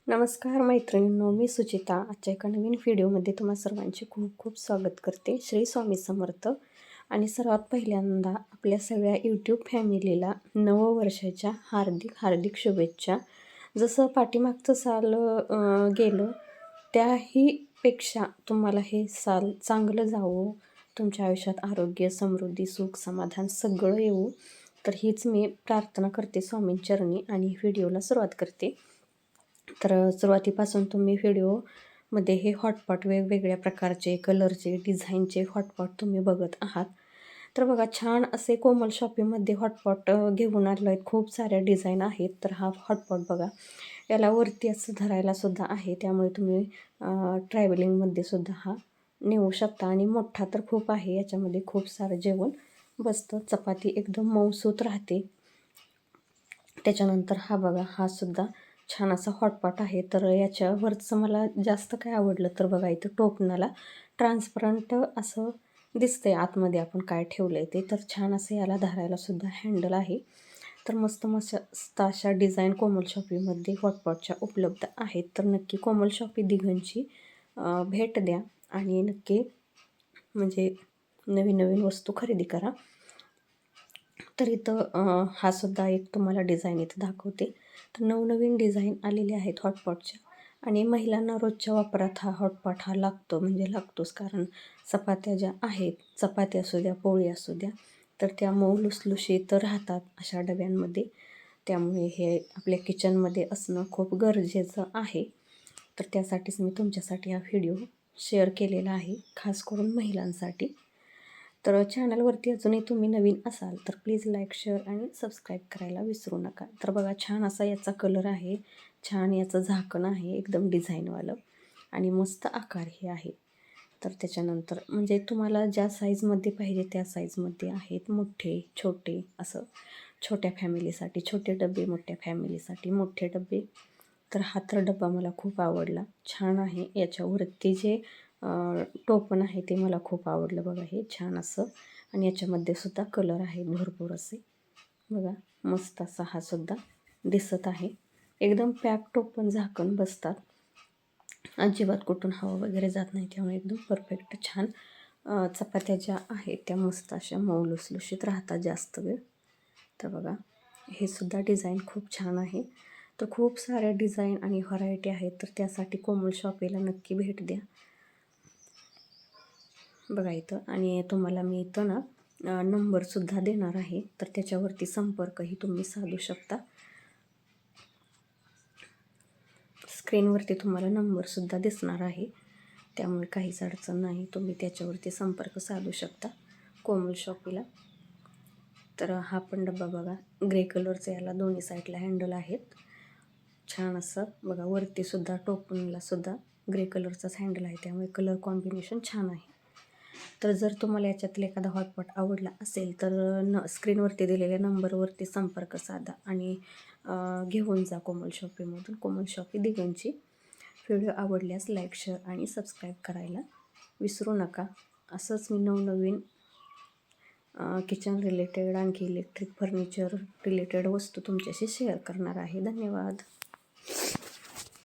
नमस्कार मैत्रिणींनो, मी सुचिता. आजच्या एका नवीन व्हिडिओमध्ये तुम्हा सर्वांचे खूप खूप स्वागत करते. श्री स्वामी समर्थ. आणि सर्वात पहिल्यांदा आपल्या सगळ्या यूट्यूब फॅमिलीला नववर्षाच्या हार्दिक हार्दिक शुभेच्छा. जसं पाठीमागचं साल गेलं त्याहीपेक्षा तुम्हाला हे साल चांगलं जावं, तुमच्या आयुष्यात आरोग्य, समृद्धी, सुख, समाधान सगळं येऊ, तर हीच मी प्रार्थना करते स्वामींचरणी आणि व्हिडिओला सुरुवात करते. तर सुरुवातीपासून तुम्ही व्हिडिओमध्ये हे हॉटपॉट वेगवेगळ्या प्रकारचे कलरचे डिझाईनचे हॉटपॉट तुम्ही बघत आहात. तर बघा, छान असे कोमल शॉपीमध्ये हॉटपॉट घेऊन आलो आहेत. खूप साऱ्या डिझाईन आहेत. तर हा हॉटपॉट बघा, याला वरती असं धरायला सुद्धा आहे, त्यामुळे तुम्ही ट्रॅव्हलिंगमध्ये सुद्धा हा नेऊ शकता. आणि मोठा तर खूप आहे, याच्यामध्ये खूप सारं जेवण बसतं. चपाती एकदम मऊसूत राहते. त्याच्यानंतर हा बघा, हा सुद्धा छान असा हॉटपॉट आहे. तर याच्यावरचं मला जास्त काय आवडलं तर बघा, इथं टोपणाला ट्रान्सपरंट असं दिसतंय आतमध्ये आपण काय ठेवलं आहे ते. तर छान असं याला धरायला सुद्धा हँडल आहे. तर मस्त मस्त अशा डिझाईन कोमल शॉपीमध्ये हॉटपॉटच्या उपलब्ध आहेत. तर नक्की कोमल शॉपी दिघंची भेट द्या आणि नक्की म्हणजे नवीन नवीन वस्तू खरेदी करा. तर इथं हा सुद्धा एक तुम्हाला डिझाईन इथं दाखवते. तर नवनवीन डिझाईन आलेले आहेत हॉटपॉटच्या. आणि महिलांना रोजच्या वापरात हा हॉटपॉट हा लागतो, म्हणजे लागतोच. कारण चपात्या ज्या आहेत, चपाती असू द्या, पोळी असू द्या, तर त्या मऊ लुसलुशीत राहतात अशा डब्यांमध्ये. त्यामुळे हे आपल्या किचनमध्ये असणं खूप गरजेचं आहे. तर त्यासाठीच मी तुमच्यासाठी हा व्हिडिओ शेअर केलेला आहे, खास करून महिलांसाठी. तर चॅनलवरती अजूनही तुम्ही नवीन असाल तर प्लीज लाईक, शेअर आणि सबस्क्राईब करायला विसरू नका. तर बघा, छान असा याचा कलर आहे, छान याचं झाकण आहे एकदम डिझाईनवालं, आणि मस्त आकार हे आहे. तर त्याच्यानंतर म्हणजे तुम्हाला ज्या साईजमध्ये पाहिजे त्या साईजमध्ये आहेत, मोठे छोटे असं. छोट्या फॅमिलीसाठी छोटे डबे, मोठ्या फॅमिलीसाठी मोठे डबे. तर हा तर डबा मला खूप आवडला, छान आहे. याच्यावरती जे टोपण आहे ते मला खूप आवडलं बघा, हे छान असं. आणि याच्यामध्ये सुद्धा कलर आहेत भरपूर असे बघा, मस्त असा हा सुद्धा दिसत आहे. एकदम पॅक टोपण झाकण बसतात, अजिबात कुठून हवा वगैरे जात नाही, त्यामुळे एकदम परफेक्ट छान. चपात्या ज्या आहेत त्या मस्त अशा मऊ लुसलुशीत राहतात जास्त वेळ. तर बघा, हे सुद्धा डिझाईन खूप छान आहे. तर खूप साऱ्या डिझाईन आणि व्हरायटी आहेत, तर त्यासाठी कोमल शॉपीला नक्की भेट द्या. बघा इथं, आणि तुम्हाला मी इथं ना नंबरसुद्धा देणार आहे, तर त्याच्यावरती संपर्कही तुम्ही साधू शकता. स्क्रीनवरती तुम्हाला नंबरसुद्धा दिसणार आहे, त्यामुळे काहीच अडचण नाही, तुम्ही त्याच्यावरती संपर्क साधू शकता कोमल शॉपीला. तर हा पण डब्बा बघा, ग्रे कलरचं, याला दोन्ही साईडला हँडल आहेत. छान असं बघा, वरतीसुद्धा टोपणलासुद्धा ग्रे कलरचाच हँडल आहे, त्यामुळे कलर कॉम्बिनेशन छान आहे. तर जर तुम्हाला याच्यातला एखादा हॉटपॉट आवडला असेल तर स्क्रीनवरती दिलेल्या नंबरवरती संपर्क साधा आणि घेऊन जा कोमल शॉपीमधून. कोमल शॉपी दिघंची. व्हिडिओ आवडल्यास लाईक, शेअर आणि सबस्क्राईब करायला विसरू नका. असंच मी नवनवीन किचन रिलेटेड, आणखी इलेक्ट्रिक फर्निचर रिलेटेड वस्तू तुमच्याशी शेअर करणार आहे. धन्यवाद.